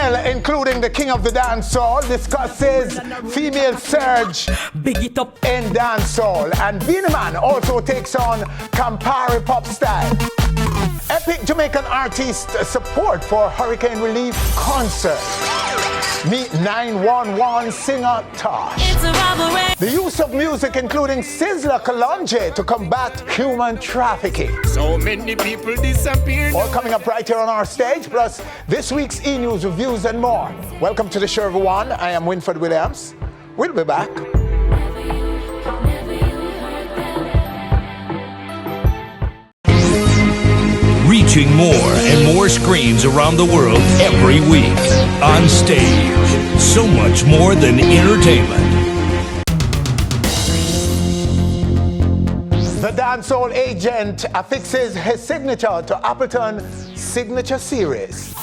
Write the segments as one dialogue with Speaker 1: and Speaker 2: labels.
Speaker 1: panel, including the king of the dancehall, discusses female surge
Speaker 2: Big it up
Speaker 1: in dancehall. And Beenie Man also takes on Campari Pop Style. Epic Jamaican artist support for hurricane relief concert. Meet 911 singer Tosh. The use of music including Sizzla Kalonji to combat human trafficking.
Speaker 3: So many people disappeared.
Speaker 1: All coming up right here on our stage, plus this week's e-news, reviews and more. Welcome to the show, everyone. I am Winford Williams. We'll be back.
Speaker 4: Reaching more and more screens around the world every week. Onstage, so much more than entertainment.
Speaker 1: The dancehall agent affixes his signature to Appleton Signature Series.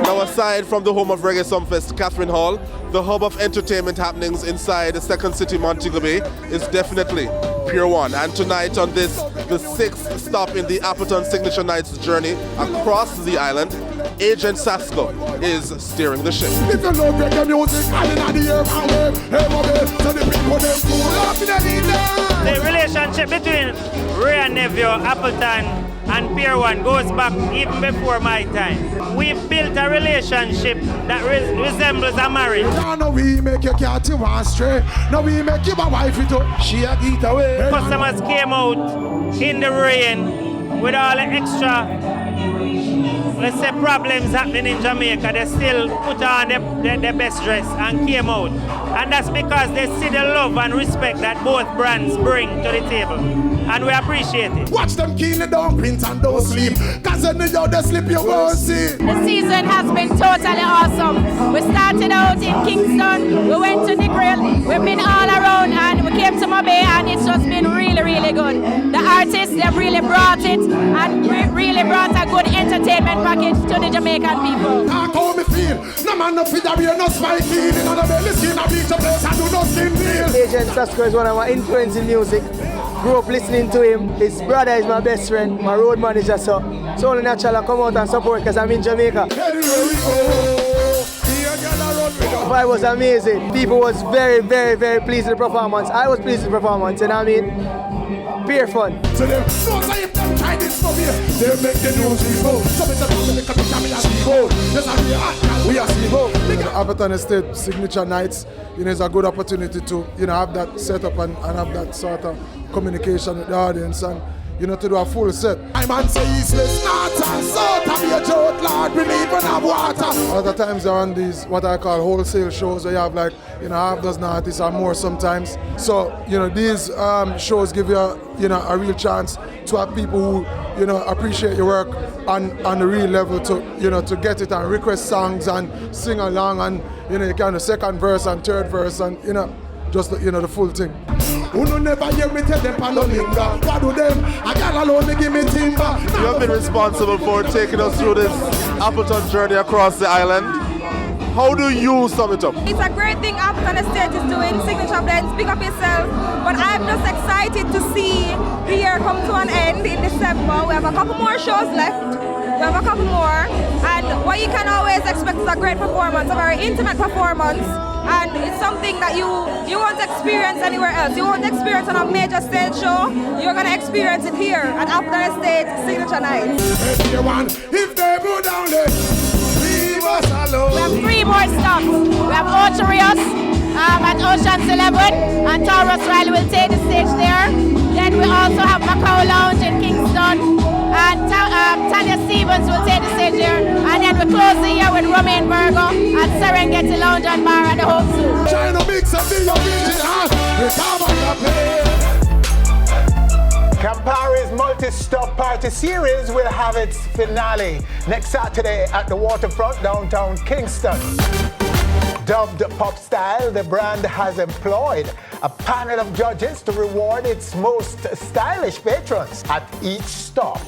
Speaker 5: Now, aside from the home of Reggae Sumfest, Catherine Hall, the hub of entertainment happenings inside the second city, Montego Bay, is definitely Pier 1. And tonight on this, the 6th stop in the Appleton Signature Nights journey across the island, Agent Sasko is steering the ship.
Speaker 3: If you love reggae music, I in the air and wave, hey, so the people them cool up in the
Speaker 6: The relationship between Ray and Nephew, Appleton, and Pier 1 goes back even before my time. We've built a relationship that resembles a marriage.
Speaker 3: Now we make your cat to one stray. Now we make you my wife it up. She a get away.
Speaker 6: Customers came out in the rain with all the extra, let's say, problems happening in Jamaica. They still put on their best dress and came out. And that's because they see the love and respect that both brands bring to the table. And we appreciate it.
Speaker 3: Watch them keenly, don't print and don't sleep. Cause when they sleep, you won't see.
Speaker 7: The season has been totally awesome. We started out in Kingston, we went to the grill, we've been all around and we came to Mobay and it's just been really, really good. The artists, they've really brought it and really brought a good entertainment package to the Jamaican people.
Speaker 3: Talk how me feel. No man no fit a real, no spike in. In the belly skin, I beat the place and do no skin deal.
Speaker 8: Agent Sasko is one of my influences in music. Grew up listening to him. His brother is my best friend, my road manager, so it's only natural I come out and support because I'm in Jamaica. The vibe was amazing. People was very, very, very pleased with the performance. I was pleased with the performance, and I mean, pure fun.
Speaker 3: So them, no say if them try this for me, they make the news we go. So it's a make a picture me as we go. Yes, we are see go.
Speaker 9: The Appleton Estate Signature Nights, it's a good opportunity to, have that setup and have that sort of communication with the audience and, to do a full set.
Speaker 3: My man say he's north and south, I be a joke, Lord, we need and have water.
Speaker 9: Other times they're on these, what I call wholesale shows, where you have like, half dozen artists or more sometimes. So, these shows give you a real chance to have people who, appreciate your work on the real level to get it and request songs and sing along and, you can the second verse and third verse and, just the full thing.
Speaker 3: Who no never hear me tell them pa no linger. What do them? A girl alone me give me timber.
Speaker 5: You have been responsible for taking us through this Appleton journey across the island. How do you sum it up?
Speaker 10: It's a great thing Appleton Estate is doing, signature blends, pick up yourself. But I'm just excited to see the year come to an end in December. We have a couple more shows left. We have a couple more. And what you can always expect is a great performance, a very intimate performance. And it's something that you won't experience anywhere else. You won't experience on a major stage show. You're going to experience it here at Appleton Estate Signature Nights.
Speaker 3: If they go down there, leave us alone.
Speaker 7: We have 3 more stops. We have Ocherios at Ocean's 11 and Taurus Riley will take the stage there. Then we also have Macau Lounge in Kingston and Tanya Stevens will take the stage there. And then we close the year with Romaine Virgo at Serengeti Lounge and Bar at the Home Zoo.
Speaker 3: China mix up the original.
Speaker 1: Campari's multi-stop party series will have its finale next Saturday at the waterfront downtown Kingston. Dubbed Pop Style, the brand has employed a panel of judges to reward its most stylish patrons at each stop.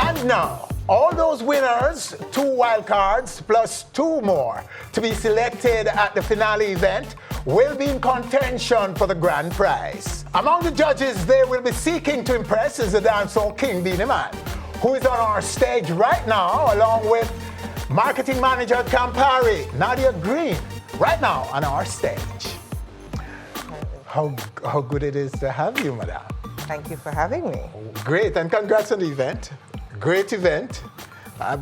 Speaker 1: And now, all those winners, 2 wild cards plus 2 more to be selected at the finale event will be in contention for the grand prize. Among the judges they will be seeking to impress is the dancehall king Beenie Man, who is on our stage right now, along with marketing manager Campari, Nadia Green, right now on our stage. How good it is to have you, madam.
Speaker 2: Thank you for having me.
Speaker 1: Great, and congrats on the event. Great event.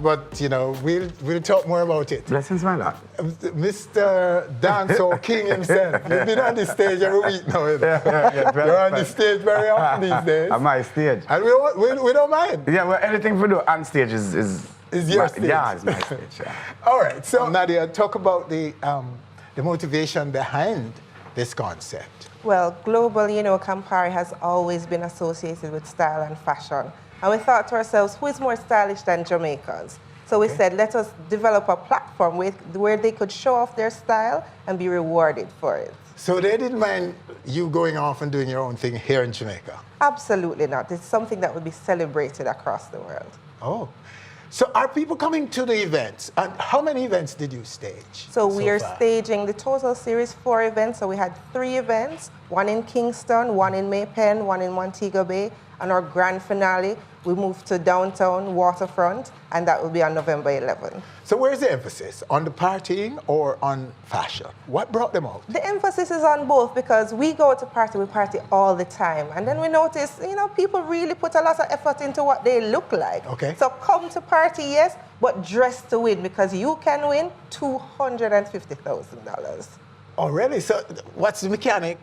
Speaker 1: But, you know, we'll talk more about it.
Speaker 11: Blessings, my lord.
Speaker 1: Mr. Dancehall King himself. You've been on the stage every week now. You're on the stage very often these days.
Speaker 11: On my stage.
Speaker 1: And we don't mind.
Speaker 11: Yeah, well, anything we do on stage is
Speaker 1: your stage.
Speaker 11: Yeah, it's my stage. Yeah.
Speaker 1: All right, so Nadia, talk about the motivation behind this concept.
Speaker 2: Well, globally, you know, Campari has always been associated with style and fashion. And we thought to ourselves, who is more stylish than Jamaicans? So we said, let us develop a platform where they could show off their style and be rewarded for it.
Speaker 1: So they didn't mind you going off and doing your own thing here in Jamaica?
Speaker 2: Absolutely not. It's something that would be celebrated across the world.
Speaker 1: Oh. So are people coming to the events? And how many events did you stage?
Speaker 2: So we are staging the total series 4 events. So we had 3 events, one in Kingston, one in Maypen, one in Montego Bay. And our grand finale, we moved to downtown Waterfront, and that will be on November 11th.
Speaker 1: So where's the emphasis? On the partying or on fashion? What brought them out?
Speaker 2: The emphasis is on both, because we go to party, we party all the time. And then we notice, you know, people really put a lot of effort into what they look like.
Speaker 1: Okay.
Speaker 2: So come to party, yes, but dress to win, because you can win $250,000.
Speaker 1: Oh, really? So what's the mechanics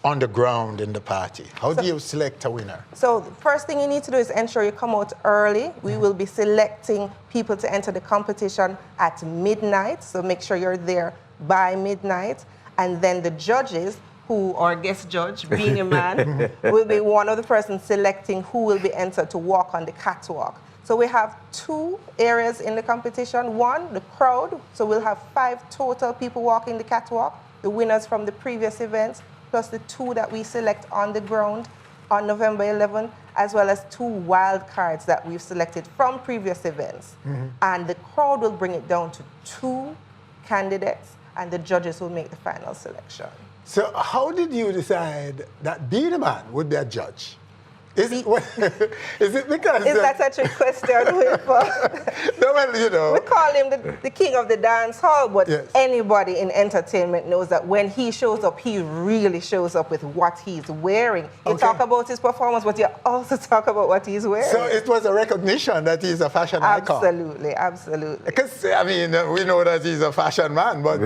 Speaker 1: on the ground in the party? How do you select a winner?
Speaker 2: So the first thing you need to do is ensure you come out early. We will be selecting people to enter the competition at midnight, so make sure you're there by midnight. And then the judges, who our guest judge, Beenie Man, will be one of the persons selecting who will be entered to walk on the catwalk. So we have 2 areas in the competition. One, the crowd, so we'll have 5 total people walking the catwalk, the winners from the previous events, plus the 2 that we select on the ground on November 11th, as well as 2 wild cards that we've selected from previous events. And the crowd will bring it down to 2 candidates, and the judges will make the final selection.
Speaker 1: So how did you decide that Beenie Man would be a judge? Is it because...
Speaker 2: Is that such a question?
Speaker 1: No, well, you know.
Speaker 2: We call him the king of the dance hall, but
Speaker 1: yes.
Speaker 2: Anybody in entertainment knows that when he shows up, he really shows up with what he's wearing. You talk about his performance, but you also talk about what he's wearing.
Speaker 1: So it was a recognition that he's a fashion icon.
Speaker 2: Absolutely, absolutely.
Speaker 1: Because, I mean, we know that he's a fashion man, but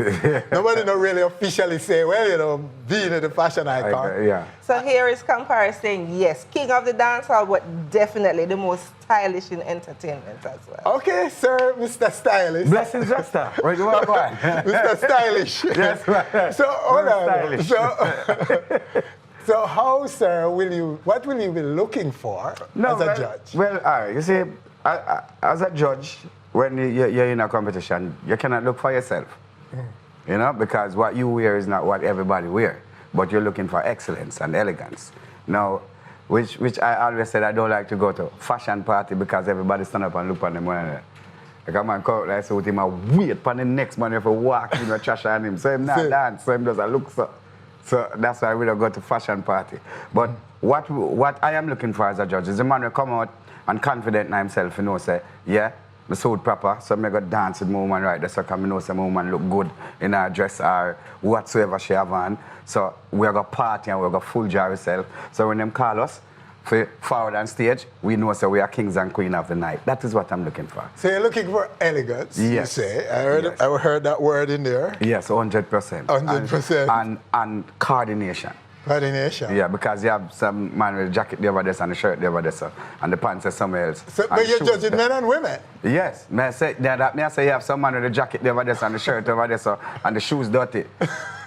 Speaker 1: nobody don't really officially say, well, you know, being the fashion icon.
Speaker 11: Yeah.
Speaker 2: So here is Campari saying, yes, king of the dance hall, but definitely the most stylish in entertainment as well.
Speaker 1: Okay, sir, Mr. Stylish.
Speaker 11: Blessings, Rasta. Where you want to go?
Speaker 1: Mr. Stylish.
Speaker 11: Yes, right.
Speaker 1: So, hold on.
Speaker 11: Stylish.
Speaker 1: So how, sir, what will you be looking for as a judge?
Speaker 11: Well, you see, as a judge, when you're in a competition, you cannot look for yourself. You know, because what you wear is not what everybody wear, but you're looking for excellence and elegance. Now, which I always said, I don't like to go to fashion party because everybody stand up and look on them one another. Like a man come out like so with him a wait for the next man if he walk in a trash on him. So him not dance, so him doesn't look so. So that's why we don't go to fashion party. But what I am looking for as a judge is a man who come out and confident in himself, you know, say, yeah, my suit proper, so I go dance with my woman right there, so I know some woman look good in her dress or whatsoever she have on. So we go party and we go full jar ourselves. So when them call us for forward on stage, we know so we are kings and queen of the night. That is what I'm looking for.
Speaker 1: So you're looking for elegance,
Speaker 11: yes.
Speaker 1: You say. I heard that word in there.
Speaker 11: Yes, 100%.
Speaker 1: 100%.
Speaker 11: And coordination.
Speaker 1: Coordination.
Speaker 11: Yeah, because you have some man with a jacket there over there and the shirt there over there, so, and the pants are somewhere else.
Speaker 1: So, but you're judging men and women?
Speaker 11: Yes. May I say you have some man with a jacket there over there and the shirt over there, so, and the shoes dirty.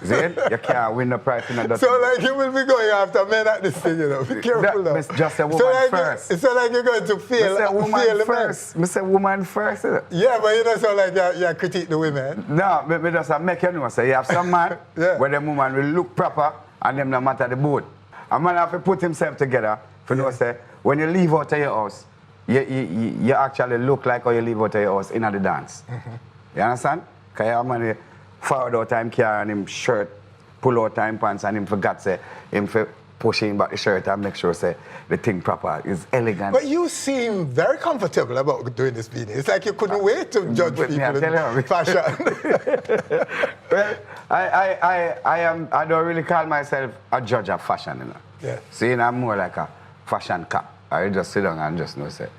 Speaker 11: See? You can't win the prize in a dirty.
Speaker 1: So like you will be going after men at this thing, you know. Be careful now.
Speaker 11: Just a woman first.
Speaker 1: It's not like you're going to feel the
Speaker 11: first. I say woman first.
Speaker 1: Yeah, but you don't sound like you critique the women.
Speaker 11: No, me just make you know, say you have some man where the woman will look proper and them no matter the boat. A man have to put himself together for know say when you leave out of your house, you actually look like how you leave out of your house in the dance. You understand? Because you have man forward out time car and him shirt, pull out time pants and him forgot say him pushing back the shirt and make sure say the thing proper is elegant.
Speaker 1: But you seem very comfortable about doing this Beenie. It's like you couldn't wait to judge people in fashion.
Speaker 11: Well, I don't really call myself a judge of fashion, you know.
Speaker 1: Yeah.
Speaker 11: See, I'm more like a fashion cop. I just sit down and just know say,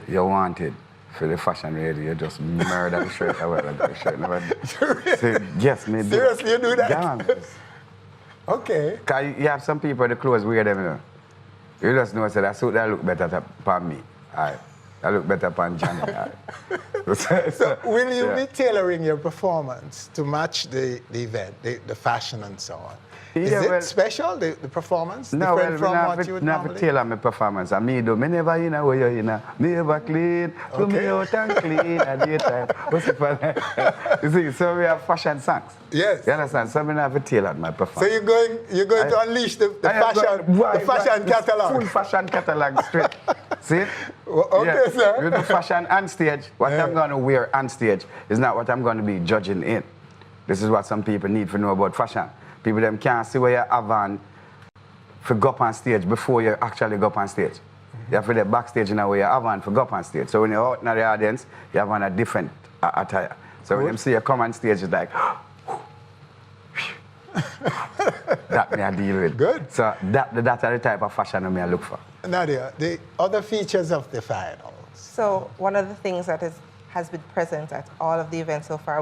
Speaker 11: you wanted for the fashion radio, you just murder the shirt, I wear the shirt. Say, yes, me do.
Speaker 1: Seriously, you do that?
Speaker 11: Yeah.
Speaker 1: Okay.
Speaker 11: Because you have some people, the clothes wear them, you know. You just know, say, that suit that look better upon me. All right. That look better upon Johnny. All right.
Speaker 1: So will you be tailoring your performance to match the event, the fashion and so on? Is it special, the performance?
Speaker 11: No,
Speaker 1: different from what you would normally?
Speaker 11: Never tailor my performance. I me do. Me never in a way you know. Me ever clean. Do me out and clean at the time. What's it for? You see, so we have fashion songs.
Speaker 1: Yes.
Speaker 11: You understand? So me never tailor my performance.
Speaker 1: So you're going to unleash the fashion catalog.
Speaker 11: Full fashion catalog straight. See?
Speaker 1: Okay, sir.
Speaker 11: You do fashion on stage. What I'm going to wear on stage is not what I'm going to be judging in. This is what some people need to know about fashion. People them can't see where you have on for go up on stage before you actually go up on stage. You have to get backstage in a way you have on for go up on stage. So when you're out in the audience, you have on a different attire. So when them see you come on stage, it's like, that me I deal with.
Speaker 1: Good.
Speaker 11: So that's the type of fashion I look for.
Speaker 1: Nadia, the other features of the finals.
Speaker 2: So one of the things that has been present at all of the events so far,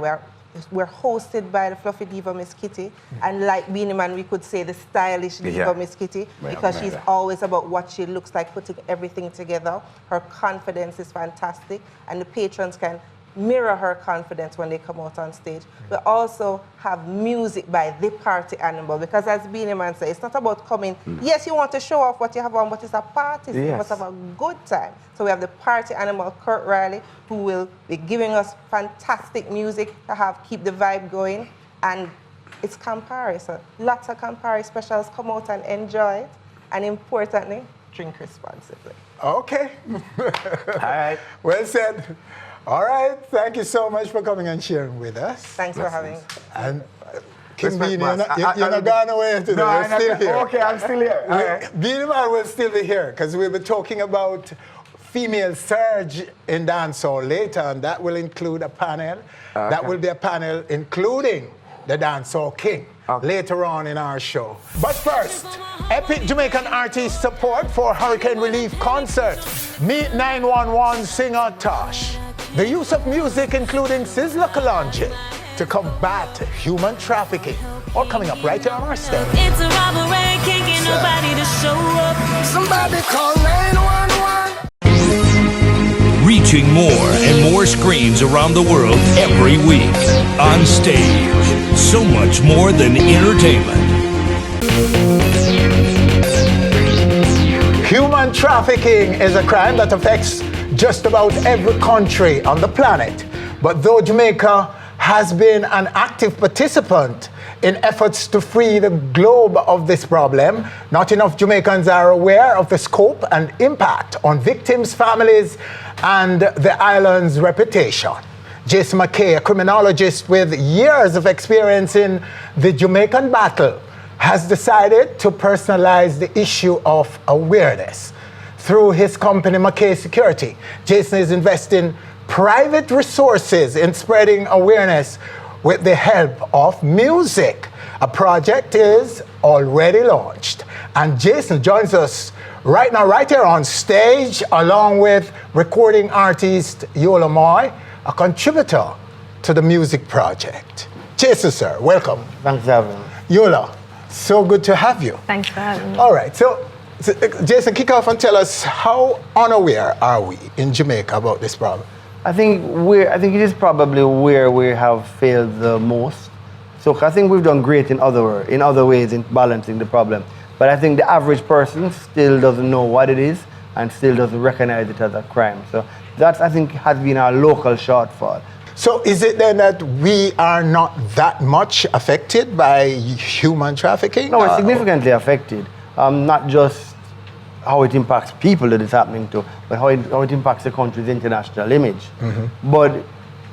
Speaker 2: we're hosted by the fluffy diva Miss Kitty, and like Beenie Man, we could say the stylish diva Miss Kitty, because she's always about what she looks like, putting everything together. Her confidence is fantastic, and the patrons can mirror her confidence when they come out on stage. We also have music by the party animal, because as Beenie Man said, it's not about coming, yes, you want to show off what you have on, but it's a party, so you must have a good time. So we have the party animal, Kurt Riley, who will be giving us fantastic music to keep the vibe going, and it's Campari, so lots of Campari specials. Come out and enjoy it, and importantly, drink responsibly.
Speaker 1: Okay.
Speaker 11: All right.
Speaker 1: Well said. All right, thank you so much for coming and sharing with us.
Speaker 2: Thanks for having me.
Speaker 1: And King Beenie, you're not gone away today,
Speaker 11: no,
Speaker 1: you're still here.
Speaker 11: Okay, I'm still here.
Speaker 1: Beenie Man will still be here, because we'll be talking about female surge in dancehall later, and that will include a panel. Okay. That will be a panel including the dancehall king later on in our show. But first, epic Jamaican artist support for hurricane relief concert. Meet 911 singer Tosh. The use of music including Sizzla Kalonji to combat human trafficking. All coming up right here on our stage.
Speaker 12: It's a robbery, can't get nobody to show up.
Speaker 3: Somebody call 911.
Speaker 4: Reaching more and more screens around the world every week. On stage. So much more than entertainment.
Speaker 1: Human trafficking is a crime that affects just about every country on the planet. But though Jamaica has been an active participant in efforts to free the globe of this problem, not enough Jamaicans are aware of the scope and impact on victims' families and the island's reputation. Jason McKay, a criminologist with years of experience in the Jamaican battle, has decided to personalize the issue of awareness. Through his company, McKay Security, Jason is investing private resources in spreading awareness with the help of music. A project is already launched. And Jason joins us right now, right here on stage, along with recording artist Yola, a contributor to the music project. Jason, sir, welcome.
Speaker 13: Thanks for having me.
Speaker 1: Yola, so good to have you.
Speaker 10: Thanks for having me.
Speaker 1: All right, so Jason, kick off and tell us, how unaware are we in Jamaica about this problem?
Speaker 13: I think it is probably where we have failed the most. So I think we've done great in other ways in balancing the problem. But I think the average person still doesn't know what it is and still doesn't recognize it as a crime. So that, I think, has been our local shortfall.
Speaker 1: So is it then that we are not that much affected by human trafficking?
Speaker 13: No, we're significantly affected. Not just how it impacts people that it's happening to, but how it impacts the country's international image. Mm-hmm. But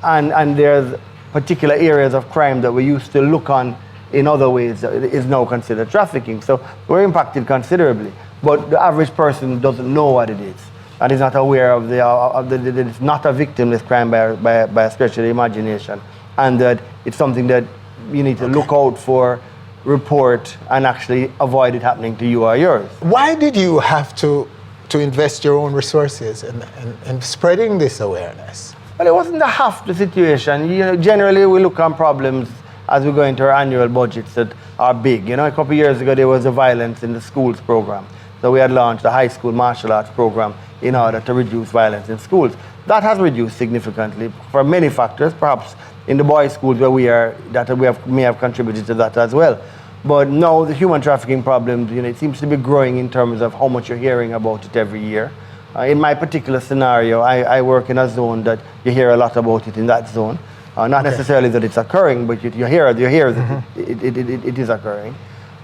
Speaker 13: and there's particular areas of crime that we used to look on in other ways is now considered trafficking. So we're impacted considerably. But the average person doesn't know what it is and is not aware of that it's not a victimless crime by a stretch of the imagination, and that it's something that you need to look out for, report, and actually avoid it happening to you or yours.
Speaker 1: Why did you have to invest your own resources in spreading this awareness?
Speaker 13: Well, it wasn't a half the situation. Generally we look on problems as we go into our annual budgets that are big. A couple of years ago there was a violence in the schools program. So we had launched a high school martial arts program in order to reduce violence in schools. That has reduced significantly for many factors, perhaps in the boys' schools where we are, may have contributed to that as well. But now the human trafficking problem, it seems to be growing in terms of how much you're hearing about it every year. In my particular scenario, I work in a zone that you hear a lot about it in that zone. Not necessarily that it's occurring, but you hear that it is occurring.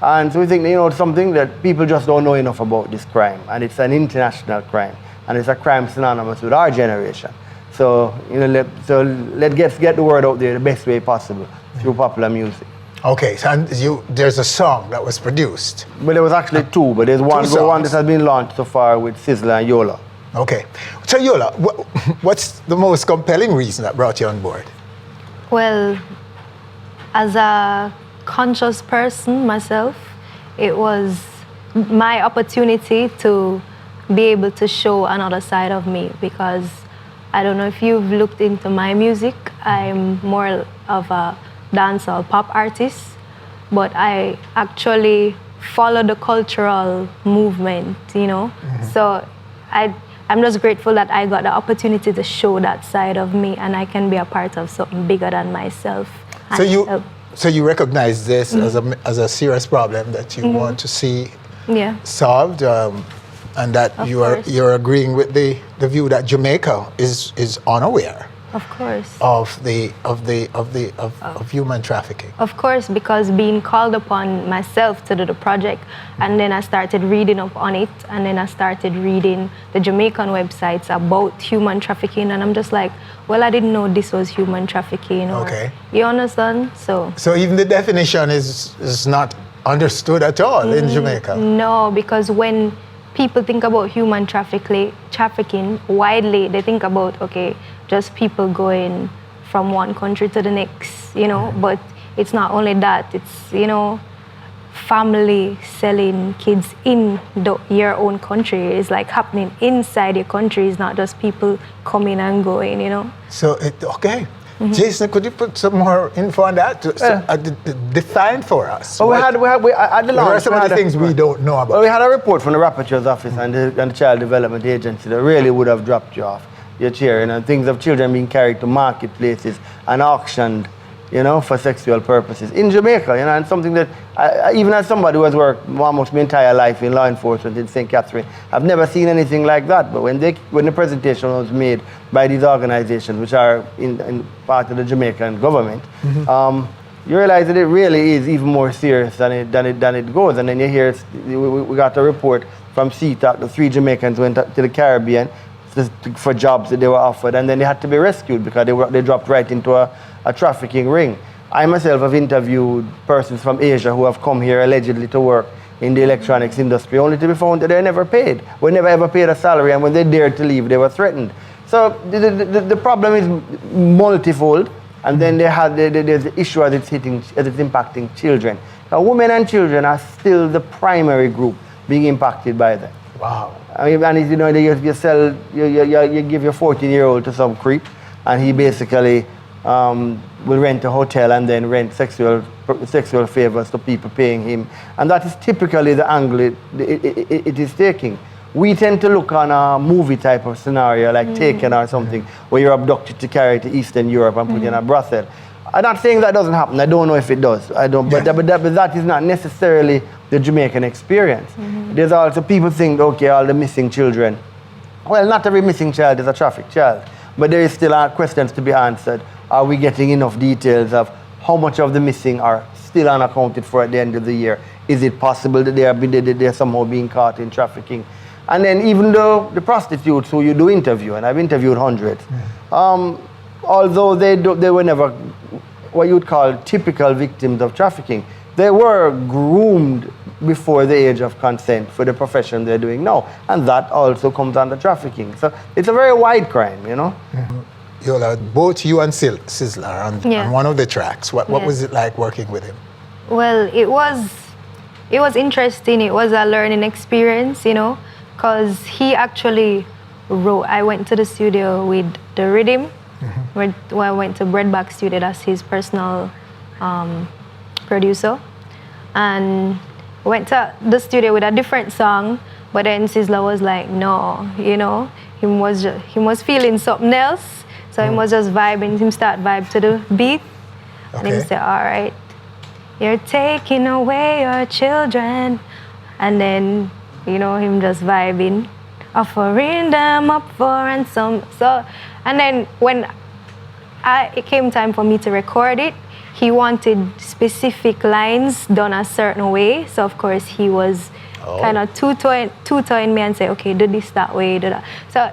Speaker 13: And so we think, it's something that people just don't know enough about this crime. And it's an international crime. And it's a crime synonymous with our generation. So, let's get the word out there the best way possible through popular music.
Speaker 1: Okay, so there's a song that was produced.
Speaker 13: Well, there was actually two, but there's one that has been launched so far with Sizzla and Yola.
Speaker 1: Okay. So Yola, what's the most compelling reason that brought you on board?
Speaker 14: Well, as a conscious person myself, it was my opportunity to be able to show another side of me, because I don't know if you've looked into my music. I'm more of a dancehall pop artist, but I actually follow the cultural movement, So I'm just grateful that I got the opportunity to show that side of me, and I can be a part of something bigger than myself.
Speaker 1: So you recognize this as a serious problem that you want to see solved, and that you're agreeing with the view that Jamaica is unaware.
Speaker 14: Of course.
Speaker 1: Of human trafficking.
Speaker 14: Of course, because being called upon myself to do the project, and then I started reading up on it, and then I started reading the Jamaican websites about human trafficking, and I'm just like, well, I didn't know this was human trafficking.
Speaker 1: Okay.
Speaker 14: You understand? So
Speaker 1: even the definition is not understood at all in Jamaica?
Speaker 14: No, because when people think about human trafficking widely, they think about, just people going from one country to the next, but it's not only that, it's, family selling kids in your own country is like happening inside your country. It's not just people coming and going,
Speaker 1: So, Jason, could you put some more info on that? Define for us.
Speaker 13: Well, we at the launch,
Speaker 1: what are some of the things we don't know about?
Speaker 13: Well, we had a report from the Rapporteur's Office and the Child Development Agency that really would have dropped you off your chair. Things of children being carried to marketplaces and auctioned, for sexual purposes in Jamaica, and something that even as somebody who has worked almost my entire life in law enforcement in St. Catherine, I've never seen anything like that. But when the presentation was made by these organizations, which are in part of the Jamaican government, you realize that it really is even more serious than it goes. And then you hear we got a report from CTAC, the 3 Jamaicans went to the Caribbean for jobs that they were offered, and then they had to be rescued because they dropped right into a trafficking ring. I myself have interviewed persons from Asia who have come here allegedly to work in the electronics industry, only to be found that they never paid. We never ever paid a salary, and when they dared to leave, they were threatened. So the problem is multifold, and then there's the issue as it's impacting children. Now, women and children are still the primary group being impacted by that.
Speaker 1: Wow.
Speaker 13: And you give your 14-year-old to some creep, and he basically will rent a hotel and then rent sexual favors to people paying him. And that is typically the angle it is taking. We tend to look on a movie type of scenario like Taken or something, where you're abducted to carry to Eastern Europe and put in a brothel. I'm not saying that doesn't happen. I don't know if it does. But that is not necessarily the Jamaican experience. There's also people think, all the missing children. Well, not every missing child is a trafficked child, but there is still questions to be answered. Are we getting enough details of how much of the missing are still unaccounted for at the end of the year? Is it possible that they're somehow being caught in trafficking? And then even though the prostitutes who you do interview, and I've interviewed hundreds, although they were never what you would call typical victims of trafficking. They were groomed before the age of consent for the profession they're doing now. And that also comes under trafficking. So it's a very wide crime, you know?
Speaker 1: Yola, both you and Sizzla are on one of the tracks. What was it like working with him?
Speaker 14: Well, it was interesting. It was a learning experience, you know, because he actually wrote. I went to the studio with the rhythm. Where I went to Breadback Studio. That's his personal producer, and went to the studio with a different song. But then Sizzla was like, no, you know, he was feeling something else. So he was just vibing. Him start vibe to the beat, and he said, all right. You're taking away your children. And then, you know, him just vibing, offering them up for ransom. So, and then when it came time for me to record it, he wanted specific lines done a certain way. So, of course, he was kind of tutoring me and say, okay, do this that way, do that. So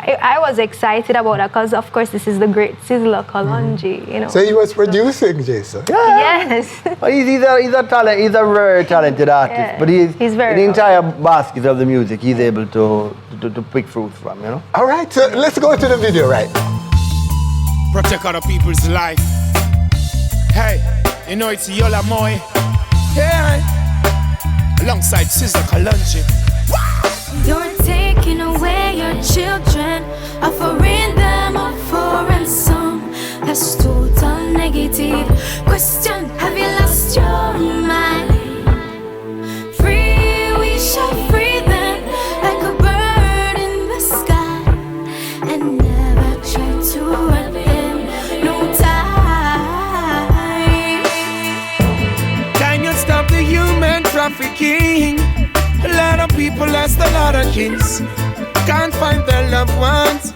Speaker 14: I was excited about that because, of course, this is the great Sizzla Kalonji, you know.
Speaker 1: So he was producing, Jason?
Speaker 14: Yes.
Speaker 13: He's a talent. He's a very talented artist. But he's very the entire basket of the music he's able to pick fruit from, you know.
Speaker 1: All right, so let's go to the video, right?
Speaker 3: Protect other people's life. Hey, you know it's Yola Moy. Hey, alongside Sizzla Kalonji.
Speaker 12: You're taking away your children, offering them up for ransom. That's total negative. Question, have you lost your mind? Free, we shall free them like a bird in the sky, and never try to hurt them, no time.
Speaker 3: Can you stop the human trafficking? A lot of people lost a lot of kids, can't find their loved ones.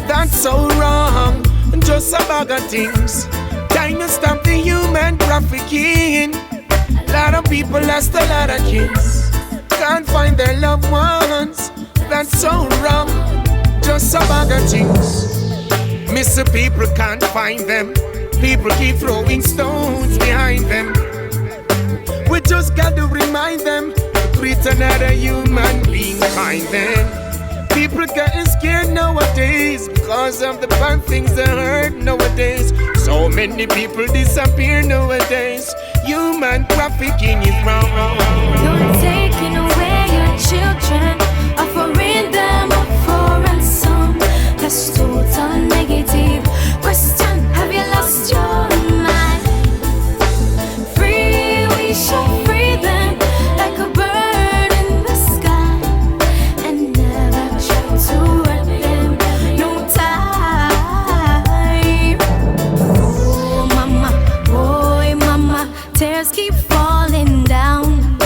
Speaker 3: That's so wrong, just a bag of things. Time to stop the human trafficking. A lot of people lost a lot of kids, can't find their loved ones. That's so wrong, just a bag of things. Missing people can't find them. People keep throwing stones behind them. We just got to remind them, treat another human being kind then. People getting scared nowadays because of the bad things they heard nowadays. So many people disappear nowadays. Human trafficking is wrong.
Speaker 12: You're taking away your children, offering them up for ransom. That's total negative. Question, have you lost your mind? Free, we shall free them like a bird in the sky, and never try to hurt them, no time. Oh mama, boy mama, tears keep falling down.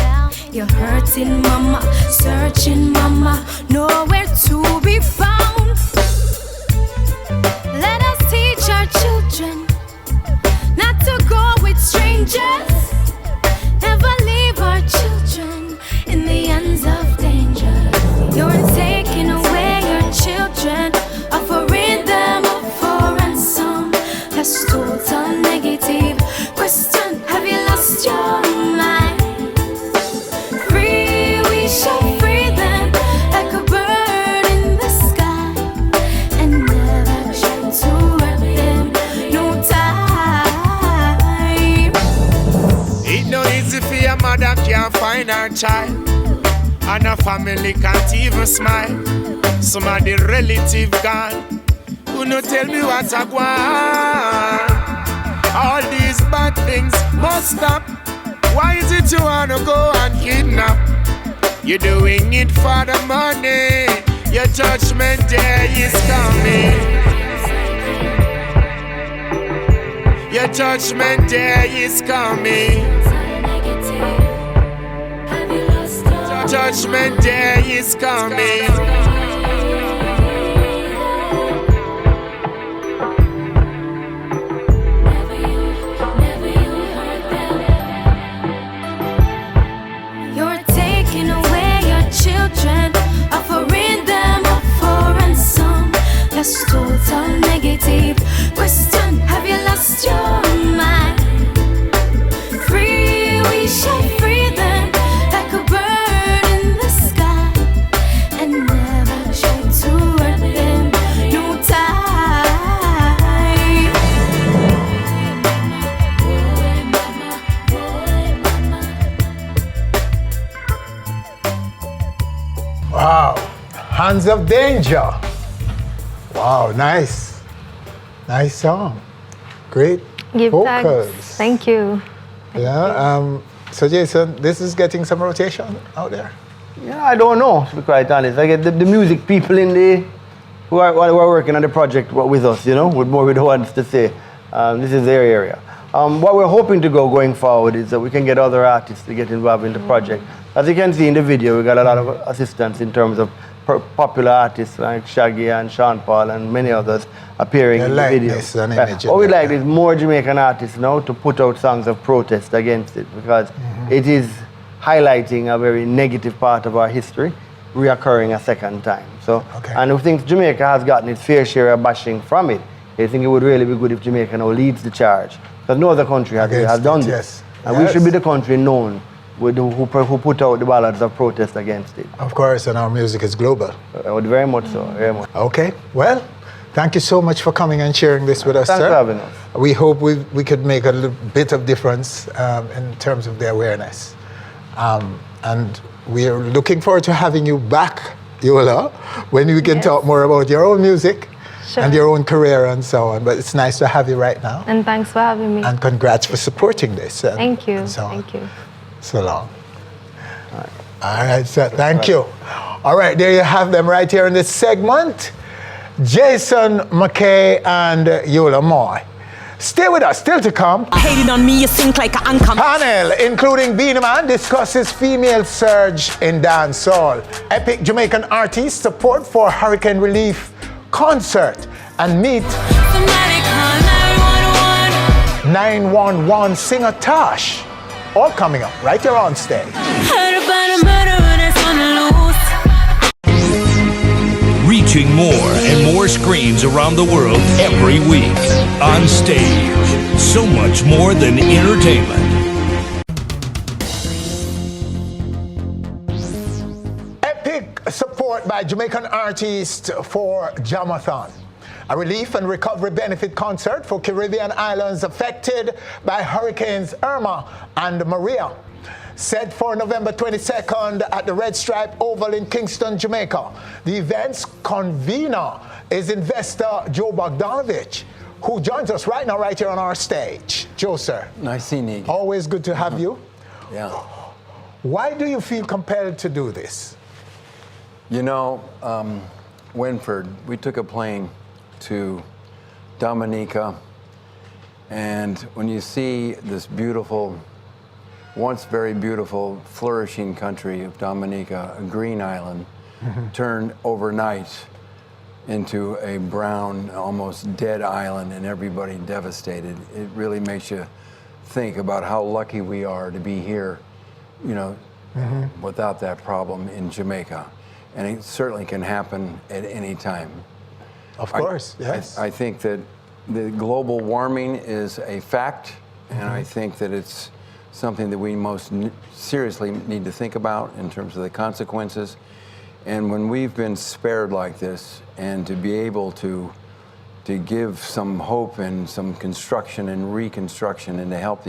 Speaker 12: You're hurting mama, searching mama, nowhere to be found. Let us teach our children not to go with strangers. Never leave our children in the hands of danger. You're taking away your children, offering them up for ransom. That's total negative. Question, have you lost your mind? Free, we shall free them like a bird in the sky, and never try to hurt them, no time.
Speaker 3: It no easy for a mother can't find her child, and a family can't even smile. Some of the relative gone, who no tell me what I want. All these bad things must stop. Why is it you wanna go and kidnap? You're doing it for the money. Your judgment day is coming. Your judgment day is coming. Judgment day is coming.
Speaker 12: You're taking away your children, offering them up for ransom. That's total negative. Question, have you lost
Speaker 1: Hands of Danger. Wow, nice. Nice song. Great
Speaker 14: Give
Speaker 1: vocals.
Speaker 14: thanks. Thank you.
Speaker 1: So Jason, this is getting some rotation out there?
Speaker 13: Yeah, I don't know, to be quite honest. I get the music people in the who are working on the project with us, you know, with the ones to say. This is their area. What we're hoping to going forward is that we can get other artists to get involved in the project. As you can see in the video, we got a lot of assistance in terms of popular artists like Shaggy and Sean Paul and many others appearing in the video. What we like is more Jamaican artists now to put out songs of protest against it, because it is highlighting a very negative part of our history reoccurring a second time. So, and we think Jamaica has gotten its fair share of bashing from it. I think it would really be good if Jamaica now leads the charge, because no other country has done this. And we should be the country known who put out the ballads of protest against it.
Speaker 1: Of course, and our music is global.
Speaker 13: Very much so, very much.
Speaker 1: Okay, well, thank you so much for coming and sharing this with us,
Speaker 13: Thanks
Speaker 1: sir.
Speaker 13: for having us.
Speaker 1: We hope we could make a little bit of difference in terms of the awareness. And we are looking forward to having you back, Yola, when we can talk more about your own music and your own career and so on. But it's nice to have you right now.
Speaker 14: And thanks for having me.
Speaker 1: And congrats for supporting this.
Speaker 14: Thank you.
Speaker 1: And so on.
Speaker 14: Thank you.
Speaker 1: So long. All right, sir. Thank you. All right, there you have them right here in this segment. Jason McKay and Yola Moy. Stay with us, still to come.
Speaker 15: Hating on me, you sink like an anchor.
Speaker 1: Panel, including Beenie Man, discusses female surge in dancehall. Epic Jamaican artist support for hurricane relief concert. And meet 911 singer Tosh. All coming up right here on stage.
Speaker 12: Heard about a murderer that's on the loose.
Speaker 4: Reaching more and more screens around the world every week. On Stage. So much more than entertainment.
Speaker 1: Epic support by Jamaican artists for Jamathon, a relief and recovery benefit concert for Caribbean islands affected by Hurricanes Irma and Maria. Set for November 22nd at the Red Stripe Oval in Kingston, Jamaica. The event's convener is investor Joe Bogdanovich, who joins us right now, right here on our stage. Joe, sir.
Speaker 16: Nice seeing you.
Speaker 1: Always good to have you.
Speaker 16: Yeah.
Speaker 1: Why do you feel compelled to do this?
Speaker 16: You know, Winford, we took a plane to Dominica, and when you see this beautiful, once very beautiful, flourishing country of Dominica, a green island, turned overnight into a brown, almost dead island, and everybody devastated. It really makes you think about how lucky we are to be here, you know, without that problem in Jamaica. And it certainly can happen at any time.
Speaker 1: Of course, yes.
Speaker 16: I think that the global warming is a fact, and I think that it's something that we most seriously need to think about in terms of the consequences. And when we've been spared like this, and to be able to give some hope and some construction and reconstruction, and to help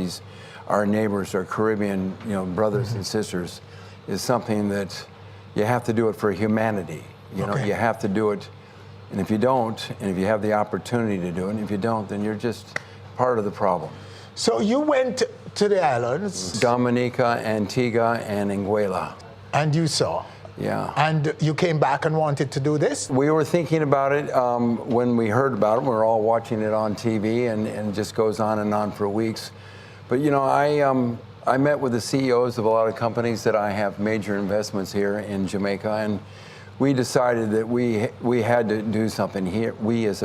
Speaker 16: our neighbors, our Caribbean, brothers and sisters, is something that you have to do it for humanity. You know, you have to do it. And if you don't, and if you have the opportunity to do it, and if you don't, then you're just part of the problem.
Speaker 1: So you went to the islands?
Speaker 16: Dominica, Antigua, and Anguilla.
Speaker 1: And you saw?
Speaker 16: Yeah.
Speaker 1: And you came back and wanted to do this?
Speaker 16: We were thinking about it when we heard about it. We were all watching it on TV, and it just goes on and on for weeks. But you know, I met with the CEOs of a lot of companies that I have major investments here in Jamaica, and we decided that we had to do something here, we as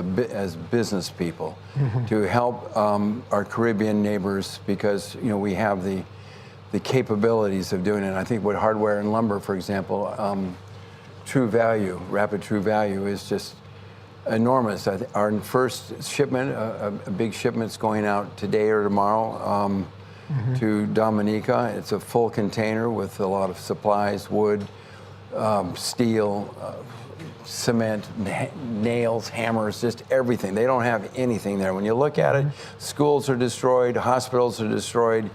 Speaker 16: business people, to help our Caribbean neighbors, because we have the capabilities of doing it. And I think with hardware and lumber, for example, rapid true value is just enormous. Our first shipment, a big shipment's going out today or tomorrow to Dominica. It's a full container with a lot of supplies, wood, steel, cement, nails, hammers, just everything. They don't have anything there. When you look at it, schools are destroyed, hospitals are destroyed.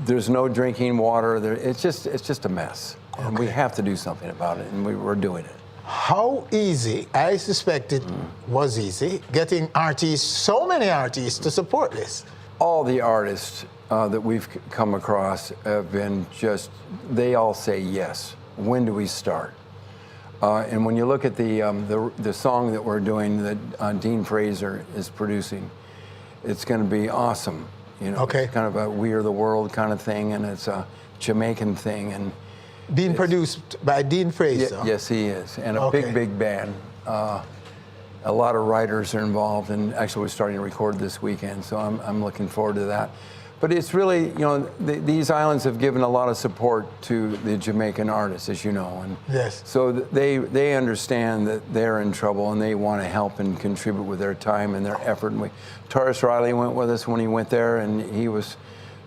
Speaker 16: There's no drinking water. It's just a mess. And we have to do something about it, and we're doing it.
Speaker 1: How easy, I suspect it was easy, getting artists, so many artists to support this?
Speaker 16: All the artists that we've come across have been just, they all say yes. When do we start? And when you look at the song that we're doing that Dean Fraser is producing, it's going to be awesome. You know,
Speaker 1: okay.
Speaker 16: It's kind of a We Are the World kind of thing, and it's a Jamaican thing. And
Speaker 1: being produced by Dean Fraser?
Speaker 16: Yes, he is. And a big band. A lot of writers are involved, and actually we're starting to record this weekend, so I'm looking forward to that. But it's really, you know, these islands have given a lot of support to the Jamaican artists, as you know. And
Speaker 1: yes.
Speaker 16: So they understand that they're in trouble, and they want to help and contribute with their time and their effort. And Taurus Riley went with us when he went there, and he was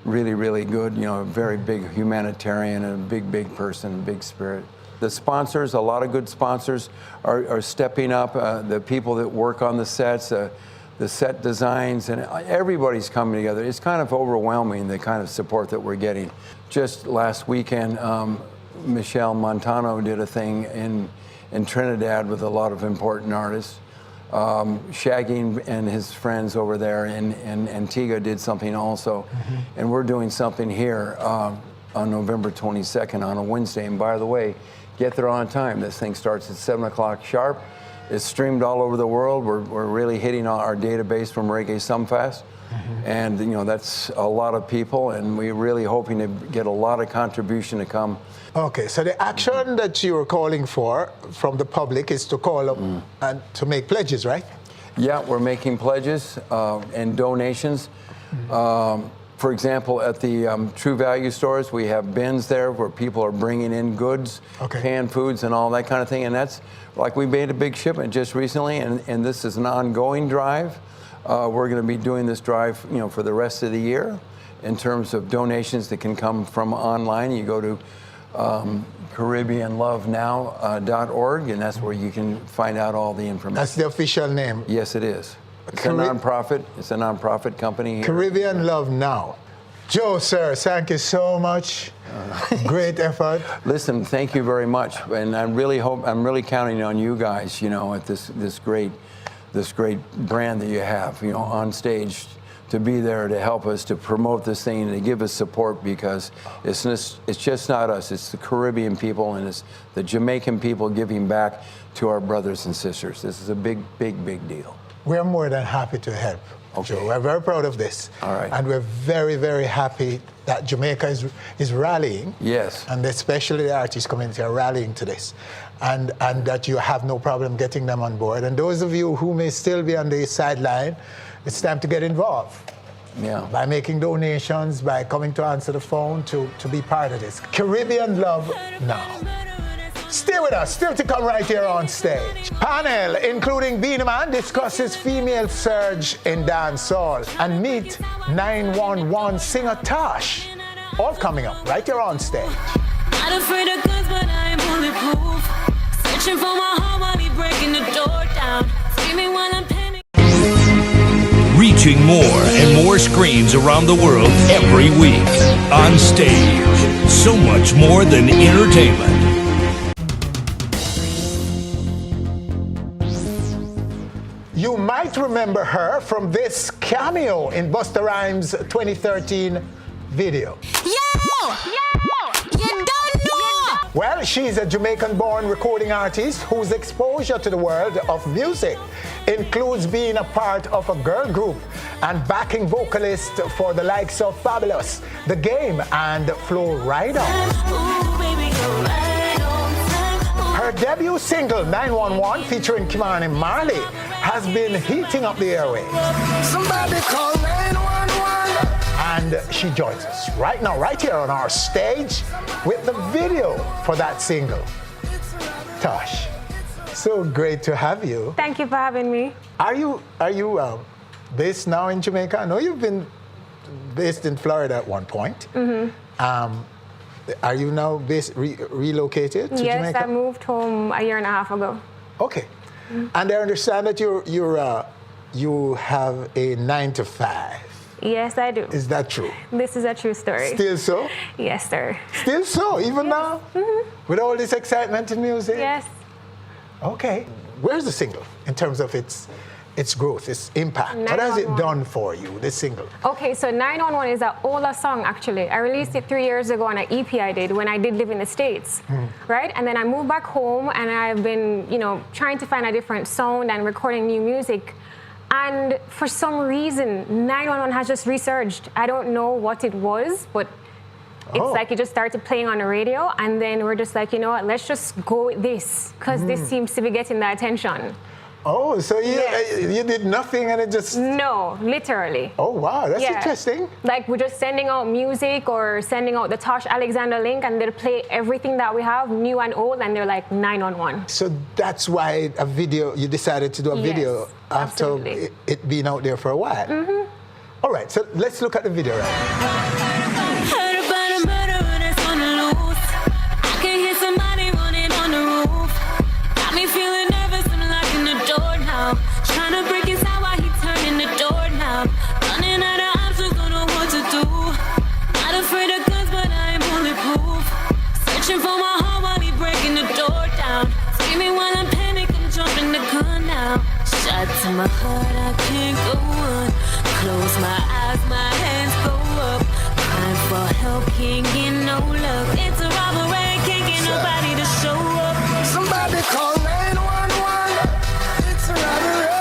Speaker 16: really, really good. You know, a very big humanitarian and a big person, big spirit. The sponsors, a lot of good sponsors, are stepping up. The people that work on the sets, the set designs, and everybody's coming together. It's kind of overwhelming, the kind of support that we're getting. Just last weekend, Michelle Montano did a thing in Trinidad with a lot of important artists. Shaggy and his friends over there in Antigua did something also. Mm-hmm. And we're doing something here on November 22nd on a Wednesday. And by the way, get there on time. This thing starts at 7 o'clock sharp. It's streamed all over the world. We're really hitting our database from Reggae Sumfest. Mm-hmm. And, you know, that's a lot of people, and we're really hoping to get a lot of contribution to come.
Speaker 1: Okay, so the action that you're calling for from the public is to call up and to make pledges, right?
Speaker 16: Yeah, we're making pledges and donations. For example, at the True Value stores, we have bins there where people are bringing in goods, canned foods, and all that kind of thing. And that's like we made a big shipment just recently, and this is an ongoing drive. We're going to be doing this drive, you know, for the rest of the year. In terms of donations that can come from online, you go to CaribbeanLoveNow.org, and that's where you can find out all the information.
Speaker 1: That's the official name?
Speaker 16: Yes, it is. It's a nonprofit. It's a nonprofit company here.
Speaker 1: Caribbean Love Now. Joe, sir, thank you so much. Great effort.
Speaker 16: Listen, thank you very much, and I'm really counting on you guys. You know, at this great brand that you have. You know, Onstage, to be there to help us to promote this thing and to give us support, because it's just not us. It's the Caribbean people, and it's the Jamaican people giving back to our brothers and sisters. This is a big deal.
Speaker 1: We're more than happy to help, Joe. We're very proud of this.
Speaker 16: All right.
Speaker 1: And we're very happy that Jamaica is rallying.
Speaker 16: Yes.
Speaker 1: And especially the artist community are rallying to this. And that you have no problem getting them on board. And those of you who may still be on the sideline, it's time to get involved.
Speaker 16: Yeah.
Speaker 1: By making donations, by coming to answer the phone to be part of this. Caribbean Love Now. Stay with us, still to come right here on stage. Panel, including Beenie Man, discusses female surge in dancehall, and meet 911 singer Tosh. All coming up right here on stage.
Speaker 12: Not afraid of guns, but I am bulletproof. Searching for my heart while he breaking the door down. Screaming while I'm panicking.
Speaker 4: Reaching more and more screens around the world every week. On stage. So much more than entertainment.
Speaker 1: You might remember her from this cameo in Busta Rhymes' 2013 video.
Speaker 12: Yo! You don't know!
Speaker 1: Well, she's a Jamaican-born recording artist whose exposure to the world of music includes being a part of a girl group and backing vocalist for the likes of Fabulous, The Game, and Flo Rida. Her debut single, 911, featuring Kimani Marley, has been heating up the airwaves.
Speaker 3: Somebody call 911.
Speaker 1: And she joins us right now, right here on our stage, with the video for that single. Tosh, so great to have you.
Speaker 17: Thank you for having me.
Speaker 1: Are you based now in Jamaica? I know you've been based in Florida at one point.
Speaker 17: Mm-hmm.
Speaker 1: Are you now relocated to Jamaica?
Speaker 17: Yes, I moved home a year and a half ago.
Speaker 1: Okay. Mm-hmm. And I understand that you have a 9-to-5.
Speaker 17: Yes, I do.
Speaker 1: Is that true?
Speaker 17: This is a true story.
Speaker 1: Still so?
Speaker 17: Yes, sir.
Speaker 1: Still so, even now?
Speaker 17: Mm-hmm.
Speaker 1: With all this excitement in music?
Speaker 17: Yes.
Speaker 1: Okay. Where's the single in terms of its growth, its impact? What has it done for you, this single?
Speaker 17: Okay, so 911 is an older song, actually. I released it 3 years ago on an EP I did when I did live in the States, right? And then I moved back home, and I've been, trying to find a different sound and recording new music. And for some reason, 911 has just resurged. I don't know what it was, but it's like it just started playing on the radio, and then we're just like, you know what, let's just go with this, because this seems to be getting the attention.
Speaker 1: Oh, so you did nothing and it just...
Speaker 17: No, literally.
Speaker 1: Oh, wow, that's interesting.
Speaker 17: Like, we're just sending out music or sending out the Tosh Alexander link, and they'll play everything that we have, new and old, and they're like 911.
Speaker 1: So that's why you decided to do a video after it being out there for a while. All right, so let's look at the video right now.
Speaker 12: Trying to break his out while he turning the door now. Running out of options, don't know what to do. Not afraid of guns, but I ain't bulletproof. Searching for my heart while he breaking the door down. Screaming while I'm panic, I'm jumping the gun now. Shot to my heart, I can't go on. Close my eyes, my hands go up. Crying for help, can't get no love. It's a robbery, can't get nobody to show up.
Speaker 3: Somebody call 911. It's a robbery.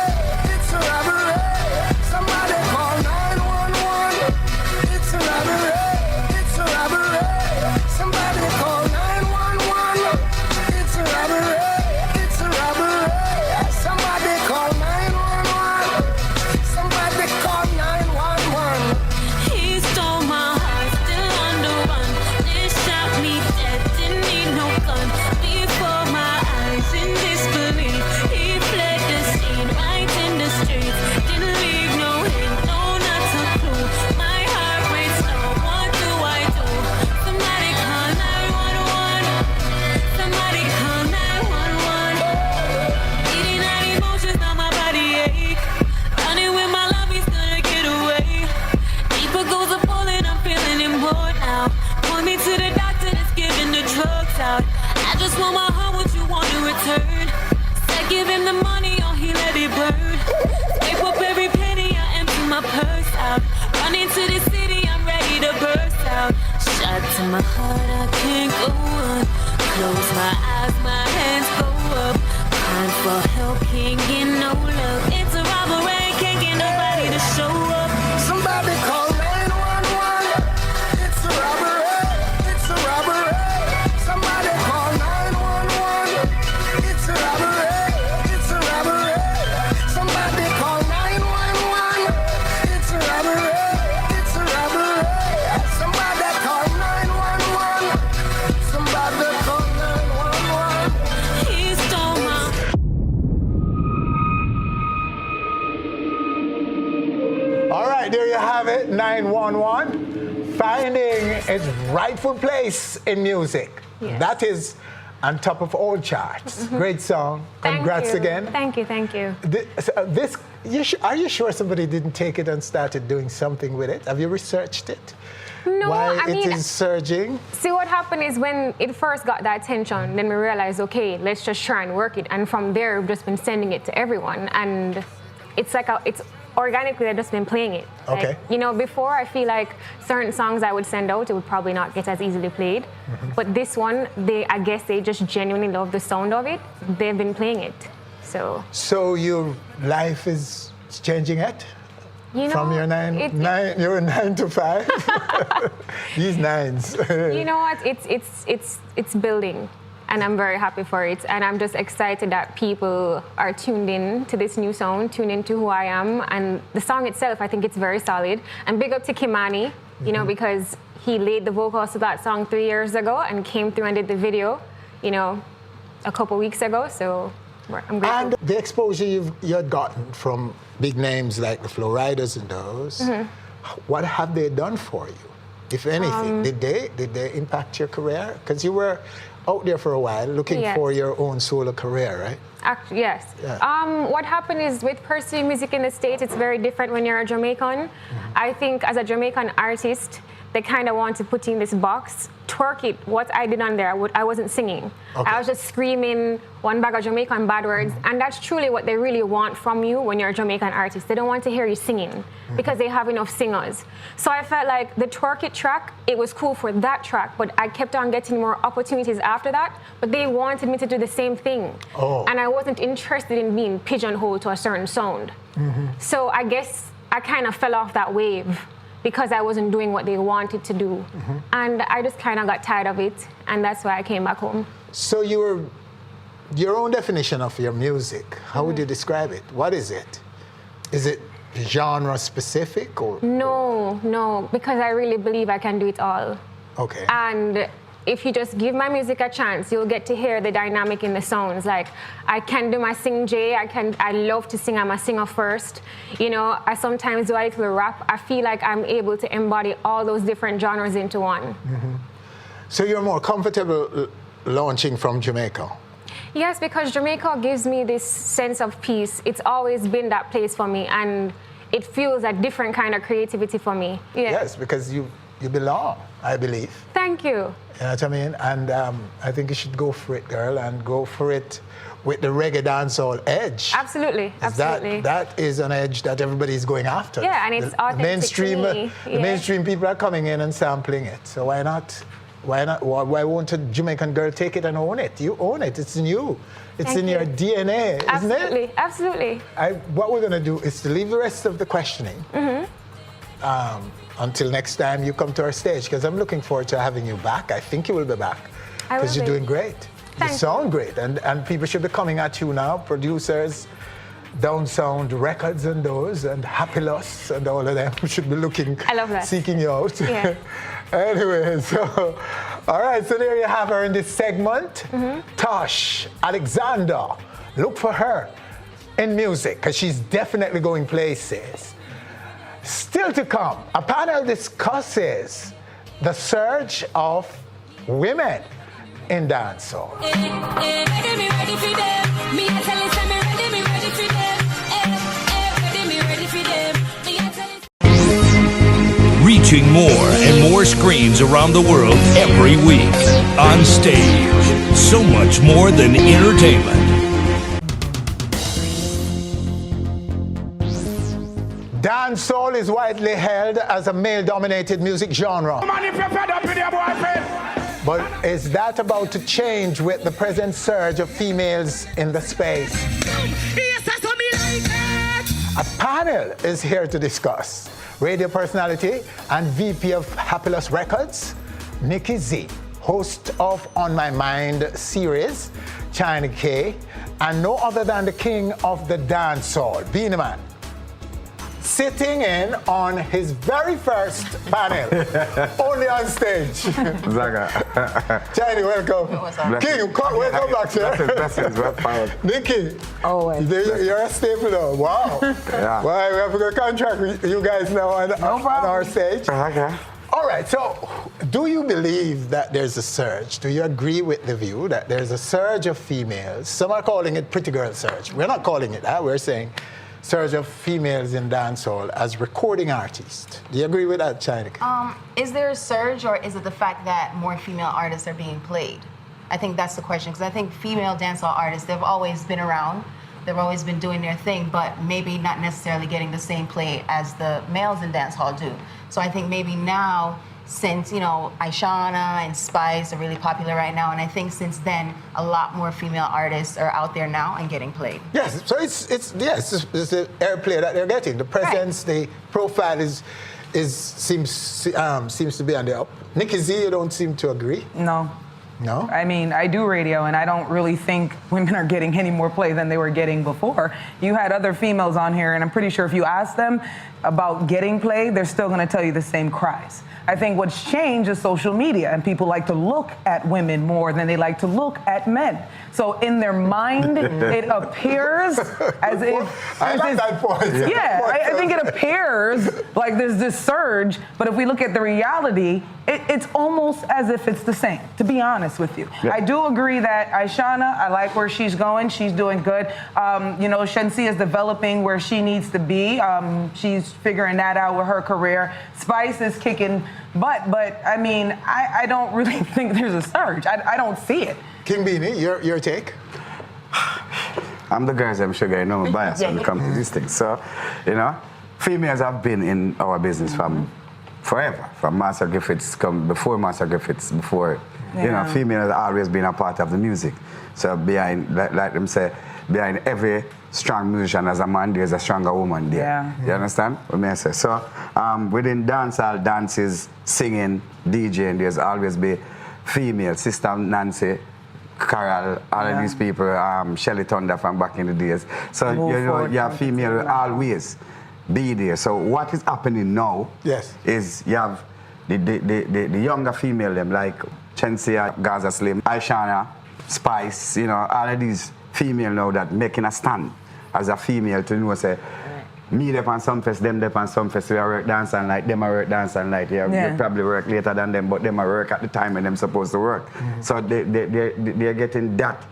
Speaker 12: I just want my heart, what you want in return. Said give him the money, or he let it burn. Scrape up every penny, I empty my purse out. Run into the city, I'm ready to burst out. Shot to my heart, I can't go on. Close my eyes, my hands go up. Crying for help, can't get no love. It's a robbery, can't get nobody to show up.
Speaker 3: Somebody call 911. It's a robbery. It's a robbery. Somebody call 911. It's a robbery. It's a robbery. Somebody call 911. It's a robbery. It's a robbery. Somebody call 911. Somebody call 911.
Speaker 12: He stole my...
Speaker 1: All right, there you have it, 911, finding its rightful place in music.
Speaker 17: Yes.
Speaker 1: That is on top of all charts. Great song. Congrats again.
Speaker 17: Thank you, thank you.
Speaker 1: Are you sure somebody didn't take it and started doing something with it? Have you researched it?
Speaker 17: No,
Speaker 1: Why
Speaker 17: I mean,
Speaker 1: it is surging?
Speaker 17: See, what happened is when it first got that attention, then we realized, okay, let's just try and work it. And from there, we've just been sending it to everyone. And it's like, it's organically, I've just been playing it.
Speaker 1: Okay.
Speaker 17: Like, before, I feel like certain songs I would send out, it would probably not get as easily played. But this one, I guess they just genuinely love the sound of it. They've been playing it, so.
Speaker 1: So your life is changing it? From your 9 to 5? These nines.
Speaker 17: You know what, it's building. And I'm very happy for it. And I'm just excited that people are tuned in to this new sound, tuned into who I am. And the song itself, I think it's very solid. And big up to Kimani, because he laid the vocals to that song 3 years ago and came through and did the video, a couple weeks ago. So I'm grateful.
Speaker 1: And the exposure you had gotten from big names like the Flow Riders and those, what have they done for you, if anything? Did they impact your career? Because you were out there for a while looking for your own solo career, right?
Speaker 17: Actually, yes. Yeah. What happened is with pursuing music in the States, it's very different when you're a Jamaican. I think as a Jamaican artist, they kind of want to put in this box, twerk it. What I did on there, I wasn't singing.
Speaker 1: Okay.
Speaker 17: I was just screaming one bag of Jamaican bad words, and that's truly what they really want from you when you're a Jamaican artist. They don't want to hear you singing because they have enough singers. So I felt like the twerk it track, it was cool for that track, but I kept on getting more opportunities after that, but they wanted me to do the same thing. And I wasn't interested in being pigeonholed to a certain sound. So I guess I kind of fell off that wave because I wasn't doing what they wanted to do. And I just kind of got tired of it, and that's why I came back home.
Speaker 1: So your own definition of your music, how would you describe it? What is it? Is it genre specific or?
Speaker 17: No, because I really believe I can do it all.
Speaker 1: Okay.
Speaker 17: And if you just give my music a chance, you'll get to hear the dynamic in the sounds. Like, I can do my sing J, I love to sing, I'm a singer first. You know, I sometimes do a little rap. I feel like I'm able to embody all those different genres into one.
Speaker 1: So you're more comfortable launching from Jamaica?
Speaker 17: Yes, because Jamaica gives me this sense of peace. It's always been that place for me, and it fuels a different kind of creativity for me. Yeah.
Speaker 1: Yes, because you belong, I believe.
Speaker 17: Thank you.
Speaker 1: You know what I mean? And I think you should go for it, girl, and go for it with the reggae dancehall edge.
Speaker 17: Absolutely, absolutely.
Speaker 1: That is an edge that everybody is going after.
Speaker 17: Yeah, and it's authentic to me.
Speaker 1: The mainstream people are coming in and sampling it. So why not? Why won't a Jamaican girl take it and own it? You own it. It's in you. It's in your DNA, isn't it?
Speaker 17: Absolutely.
Speaker 1: What we're going to do is to leave the rest of the questioning until next time you come to our stage, because I'm looking forward to having you back. I think you will be back because you're doing great. You sound great, and people should be coming at you now. Producers, Down Sound Records and those, and Happy Loss and all of them should be looking,
Speaker 17: I love that.
Speaker 1: seeking you out.
Speaker 17: Yeah.
Speaker 1: Anyway, so, all right, so there you have her in this segment. Tosh Alexander, look for her in music, because she's definitely going places. Still to come, a panel discusses the surge of women in dancehall.
Speaker 4: Reaching more and more screens around the world every week. On stage, so much more than entertainment.
Speaker 1: Dancehall is widely held as a male-dominated music genre. But is that about to change with the present surge of females in the space? A panel is here to discuss. Radio personality and VP of Happyless Records, Nikki-Z, host of On My Mind series, China K, and no other than the king of the dancehall, Beenie Man, sitting in on his very first panel, only on stage.
Speaker 11: Zaga.
Speaker 1: China, welcome.
Speaker 11: What's up?
Speaker 1: King, welcome back, sir.
Speaker 11: Blessings.
Speaker 1: Nikki, you're a staple now. Wow.
Speaker 11: Yeah.
Speaker 1: Well, we have a good contract with you guys now on our stage.
Speaker 11: Okay.
Speaker 1: All right, so do you believe that there's a surge? Do you agree with the view that there's a surge of females? Some are calling it pretty girl surge. We're not calling it that. We're saying surge of females in dancehall as recording artists. Do you agree with that, China?
Speaker 18: Is there a surge, or is it the fact that more female artists are being played? I think that's the question, because I think female dancehall artists, they've always been around. They've always been doing their thing, but maybe not necessarily getting the same play as the males in dancehall do. So I think maybe now, since, you know, Ishana and Spice are really popular right now, and I think since then, a lot more female artists are out there now and getting played.
Speaker 1: Yes, so it's the airplay that they're getting. The presence, the profile seems to be on the up. Nikki-Z, you don't seem to agree?
Speaker 19: No.
Speaker 1: No?
Speaker 19: I mean, I do radio, and I don't really think women are getting any more play than they were getting before. You had other females on here, and I'm pretty sure if you ask them about getting play, they're still going to tell you the same cries. I think what's changed is social media, and people like to look at women more than they like to look at men. So in their mind, it appears as if...
Speaker 1: I like that point.
Speaker 19: Yeah, I think it appears like there's this surge, but if we look at the reality, it's almost as if it's the same, to be honest with you.
Speaker 11: Yeah.
Speaker 19: I do agree that Aishana, I like where she's going. She's doing good. You know, Shensi is developing where she needs to be. She's figuring that out with her career. Spice is kicking butt, but I mean, I don't really think there's a surge. I don't see it.
Speaker 1: King Beenie, your take?
Speaker 11: I'm the girls, I'm sugar, you know, I'm biased when it comes to these things. So, you know, females have been in our business from forever, from Master Griffiths, before Master Griffiths, before, you know, females have always been a part of the music. So behind, like them say, behind every strong musician there's a man, there's a stronger woman there.
Speaker 19: Yeah.
Speaker 11: You understand what I say? So within dancehall, dances, singing, DJing, there's always be female, Sister Nancy, Carol, all of these people, Shelly Thunder from back in the days. So, you know, you have female always be there. So what is happening now is you have the younger female, them like Chensia, Gaza Slim, Aishana, Spice, you know, all of these female now that making a stand as a female to know, say, me there on some fest, them there on some fest, we work dance and night, them I work dance and night. You probably work later than them, but them I work at the time when them supposed to work. So they're getting that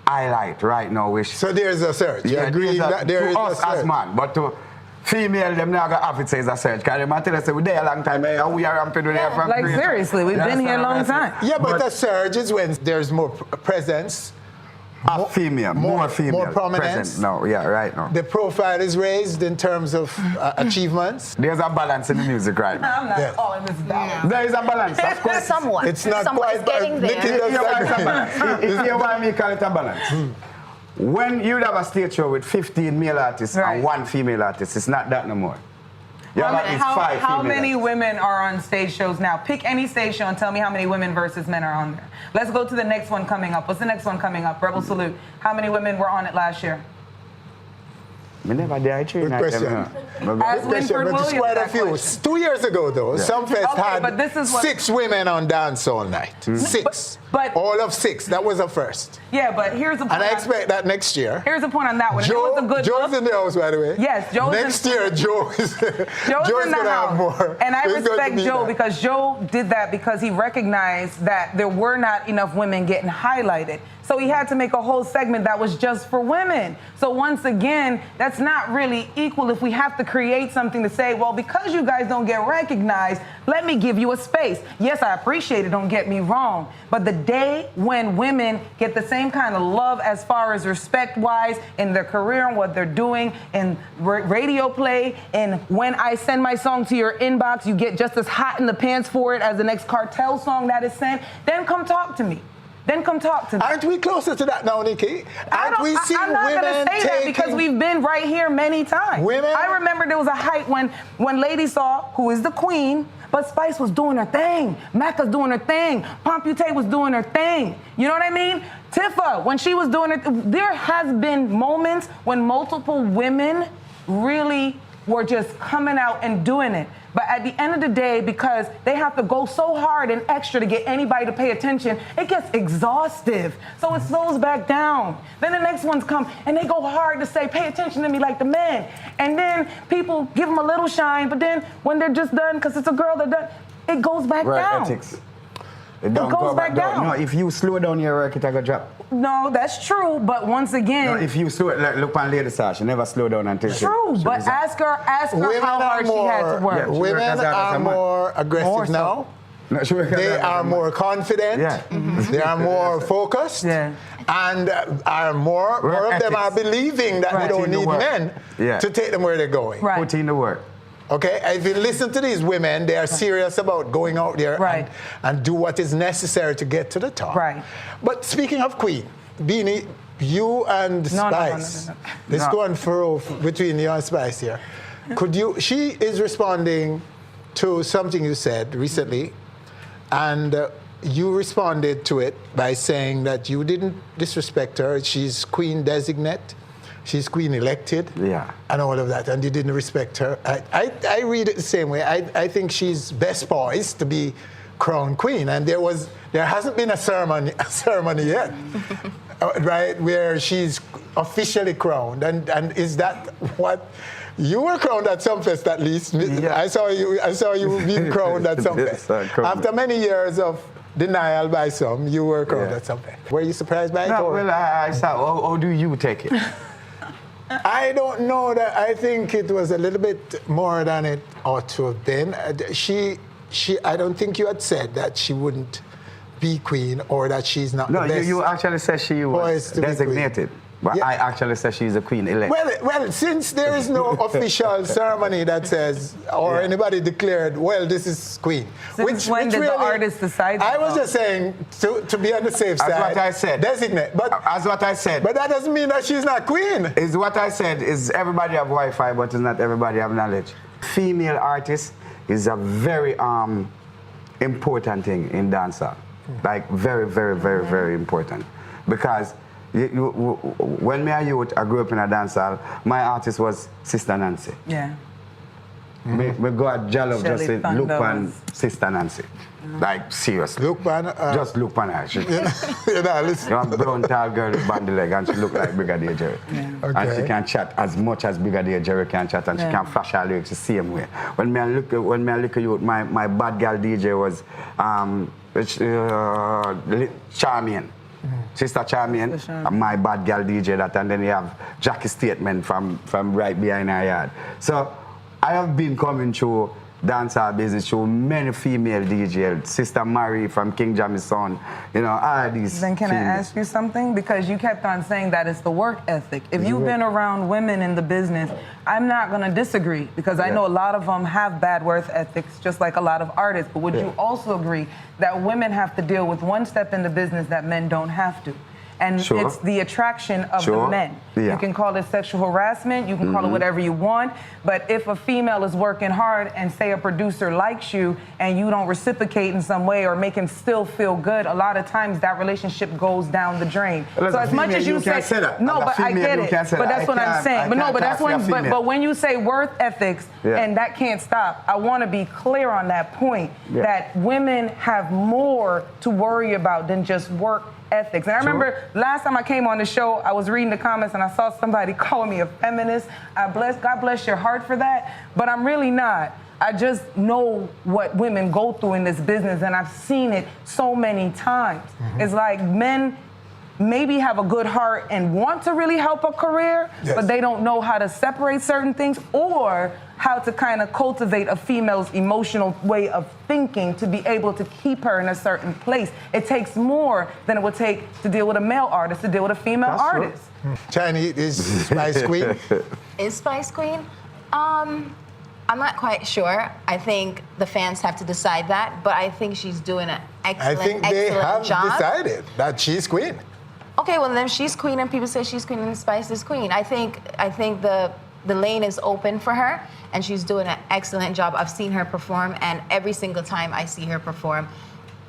Speaker 11: highlight right now. Which
Speaker 1: so there's a surge. You agree that there is a surge?
Speaker 11: As man, but to female, them not gonna have it say it's a surge. Because them tell us we're there a long time, we are ramping with there from
Speaker 19: like seriously, we've been here a long time.
Speaker 1: Yeah, but the surge is when there's more presence.
Speaker 11: More female, more
Speaker 1: prominence.
Speaker 11: Present now, yeah, right now.
Speaker 1: The profile is raised in terms of achievements.
Speaker 11: There's a balance in the music right now.
Speaker 19: I'm not calling this balance.
Speaker 11: There is a balance, of course.
Speaker 12: Somewhat.
Speaker 1: It's not quite
Speaker 12: getting there.
Speaker 11: If you want me to call it a balance. When you have a stage show with 15 male artists and 1 female artist, it's not that no more. You have at least 5
Speaker 19: how
Speaker 11: female
Speaker 19: many
Speaker 11: artists.
Speaker 19: women are on stage shows now? Pick any stage show and tell me how many women versus men are on there. Let's go to the next one coming up. What's the next one coming up? Rebel Salute. How many women were on it last year?
Speaker 11: Me never did.
Speaker 1: Good question.
Speaker 19: As Winford Williams,
Speaker 1: quite a
Speaker 19: that
Speaker 1: few.
Speaker 19: question.
Speaker 1: 2 years ago, though, some fest had
Speaker 19: but this is what,
Speaker 1: 6 women on dance all night. 6.
Speaker 19: But
Speaker 1: all of 6. That was a first.
Speaker 19: Yeah, but here's the point.
Speaker 1: And I expect that next year.
Speaker 19: Here's the point on that one.
Speaker 1: Joe,
Speaker 19: it was a good
Speaker 1: Joe's
Speaker 19: look.
Speaker 1: in the house, by the way.
Speaker 19: Yes, Joe's
Speaker 1: next year, Joe is
Speaker 19: Joe's in the
Speaker 1: gonna
Speaker 19: house.
Speaker 1: have more.
Speaker 19: And I
Speaker 1: There's going
Speaker 19: respect
Speaker 1: to be
Speaker 19: Joe
Speaker 1: that.
Speaker 19: because Joe did that because he recognized that there were not enough women getting highlighted. So he had to make a whole segment that was just for women. So once again, that's not really equal if we have to create something to say, well, because you guys don't get recognized, let me give you a space. Yes, I appreciate it, don't get me wrong. But the day when women get the same kind of love as far as respect-wise in their career and what they're doing in radio play, and when I send my song to your inbox, you get just as hot in the pants for it as the next Cartel song that is sent, then come talk to me. Then come talk to me.
Speaker 1: Aren't we closer to that now, Nikki? Aren't we seeing
Speaker 19: I'm not
Speaker 1: women
Speaker 19: going to say that because we've been right here many times.
Speaker 1: Women?
Speaker 19: I remember there was a hype when Lady Saw, who is the queen, but Spice was doing her thing. Macca's doing her thing. Pompute was doing her thing. You know what I mean? Tifa, when she was doing her there has been moments when multiple women really were just coming out and doing it. But at the end of the day, because they have to go so hard and extra to get anybody to pay attention, it gets exhaustive. So it slows back down. Then the next ones come and they go hard to say, pay attention to me like the men. And then people give them a little shine, but then when they're just done, because it's a girl that done, it goes back down.
Speaker 11: Ethics.
Speaker 19: It goes back down.
Speaker 11: No, if you slow down your work, it'll go drop.
Speaker 19: No, that's true, but once again...
Speaker 11: No, if you slow, like, look on Lady Sash, she never slow down until
Speaker 19: True, but ask her how hard she had to work.
Speaker 1: Yeah, women are more aggressive now.
Speaker 11: No,
Speaker 1: they are more confident.
Speaker 11: Yeah.
Speaker 1: They are more focused.
Speaker 19: Yeah.
Speaker 1: And are more of them are believing that they don't need men to take them where they're going.
Speaker 19: Right.
Speaker 11: Put in the work.
Speaker 1: Okay, if you listen to these women, they are serious about going out there and do what is necessary to get to the top.
Speaker 19: Right.
Speaker 1: But speaking of Queen, Beenie, you and Spice, let's go on furrow between you and Spice here. Could you? She is responding to something you said recently, and you responded to it by saying that you didn't disrespect her. She's Queen designate. She's Queen elected, and all of that, and you didn't respect her. I read it the same way. I think she's best poised to be crowned queen, and there hasn't been a ceremony yet. right, where she's officially crowned. And is that what you were crowned at some fest at least? Yeah. I saw you being crowned at some fest. After many years of denial by some, you were crowned at some fest. Were you surprised by it?
Speaker 11: No, well, I saw. How do you take it?
Speaker 1: I don't know that. I think it was a little bit more than it ought to have been. I don't think you had said that she wouldn't be queen or that she's not the best.
Speaker 11: No, you actually said she was designated. But yeah. I actually said she's a queen elect.
Speaker 1: Well, since there is no official ceremony that says, or anybody declared, well, this is queen.
Speaker 19: Since when did the artist decide?
Speaker 1: I was just saying, to be on the safe side.
Speaker 11: That's what I said.
Speaker 1: Designate. But
Speaker 11: that's what I said.
Speaker 1: But that doesn't mean that she's not queen.
Speaker 11: Is what I said is everybody have Wi-Fi, but it's not everybody have knowledge. Female artist is a very important thing in dancehall. Like very, very, very, very important. Because when me a youth, I grew up in a dancehall, my artist was Sister Nancy.
Speaker 19: Yeah.
Speaker 11: Me go at Jalov just say, look on Sister Nancy. Like, seriously.
Speaker 1: Look on
Speaker 11: just look on her. She,
Speaker 1: listen.
Speaker 11: One brown tall girl with bandy leg and she look like Brigadier Jerry.
Speaker 19: Yeah.
Speaker 1: Okay.
Speaker 11: And she can chat as much as Brigadier Jerry can chat and she can flash her lyrics the same way. When me a look at youth, my bad girl DJ was Charmian. Sister Charmian, my bad girl DJ that, and then you have Jackie Statement from right behind her yard. So I have been coming through dancehall business through many female DJs. Sister Marie from King Jammy's son, all these.
Speaker 19: Then can I ask you something? Because you kept on saying that it's the work ethic. If you've been around women in the business, I'm not going to disagree because I know a lot of them have bad work ethics, just like a lot of artists. But would you also agree that women have to deal with one step in the business that men don't have to? And it's the attraction of the men. Yeah. You can call it sexual harassment, you can call it whatever you want, but if a female is working hard and say a producer likes you and you don't reciprocate in some way or make him still feel good, a lot of times that relationship goes down the drain.
Speaker 11: Well,
Speaker 19: so as much as you say, no, but I get it, but that's what I'm saying. But when you say worth ethics and that can't stop, I want to be clear on that point that women have more to worry about than just work ethics. And I remember last time I came on the show, I was reading the comments and I saw somebody call me a feminist. God bless your heart for that, but I'm really not. I just know what women go through in this business and I've seen it so many times. It's like men maybe have a good heart and want to really help a career, but they don't know how to separate certain things or how to kind of cultivate a female's emotional way of thinking to be able to keep her in a certain place. It takes more than it would take to deal with a male artist, to deal with a female artist.
Speaker 1: Chinese is Spice Queen?
Speaker 18: Is Spice Queen? I'm not quite sure. I think the fans have to decide that, but I think she's doing an excellent job.
Speaker 1: I think they have decided that she's queen.
Speaker 18: Okay, well then she's queen and people say she's queen and Spice is queen. I think the lane is open for her and she's doing an excellent job. I've seen her perform and every single time I see her perform,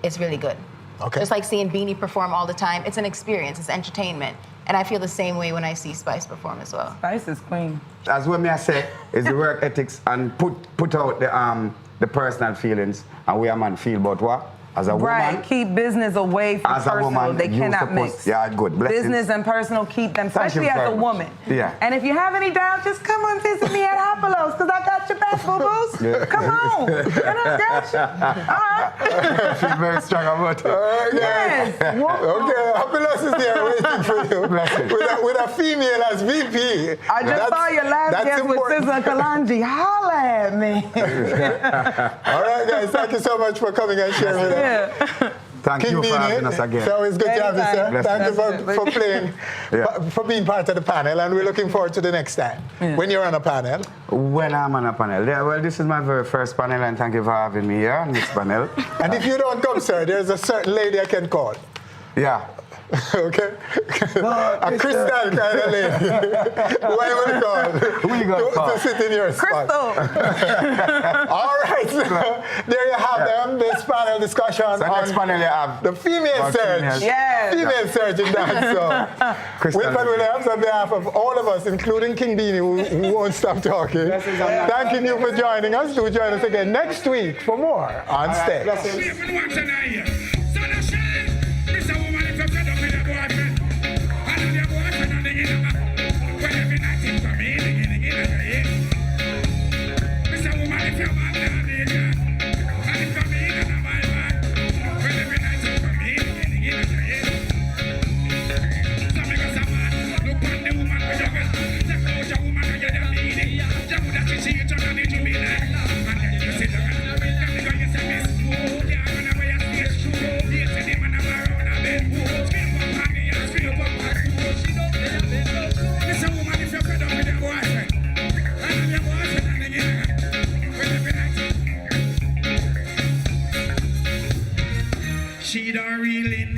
Speaker 18: it's really good.
Speaker 1: Okay.
Speaker 18: Just like seeing Beenie perform all the time, it's an experience, it's entertainment. And I feel the same way when I see Spice perform as well.
Speaker 19: Spice is queen.
Speaker 11: As what I say is the work ethics and put out the personal feelings and we a man feel about what? As a woman,
Speaker 19: right, keep business away from personal.
Speaker 11: Woman,
Speaker 19: they cannot mix.
Speaker 11: Yeah, good. Blessings.
Speaker 19: Business and personal, keep them, especially as a woman.
Speaker 11: Yeah.
Speaker 19: And if you have any doubts, just come and visit me at Apollo's, because I got your back, boo-boos. Yeah. Come on. And I got you.
Speaker 11: She's very strong about it.
Speaker 19: Yes.
Speaker 1: Okay, Apollo's is there waiting for you. With a female as VP.
Speaker 19: I just saw your last guest with Sizzla Kalonji. Holla at me.
Speaker 1: All right, guys. Thank you so much for coming and sharing with us.
Speaker 11: Thank you for having us again.
Speaker 1: It's always good to have you, sir. Thank you for playing, for being part of the panel, and we're looking forward to the next time. When you're on a panel.
Speaker 11: When I'm on a panel. Yeah, well, this is my very first panel, and thank you for having me here on this panel.
Speaker 1: And if you don't come, sir, there's a certain lady I can call.
Speaker 11: Yeah.
Speaker 1: Okay? A crystal kind of lady. Who I will call.
Speaker 11: Who you going to call?
Speaker 1: To sit in your spot.
Speaker 19: Crystal.
Speaker 1: All right. So there you have them. This panel discussion on
Speaker 11: next panel you have
Speaker 1: the female surge.
Speaker 19: Yes.
Speaker 1: Female surge in dancehall. Wilfred Williams, on behalf of all of us, including King Beenie, who won't stop talking, thanking you for joining us. Do join us again next week for more on stage.
Speaker 3: cheat or reeling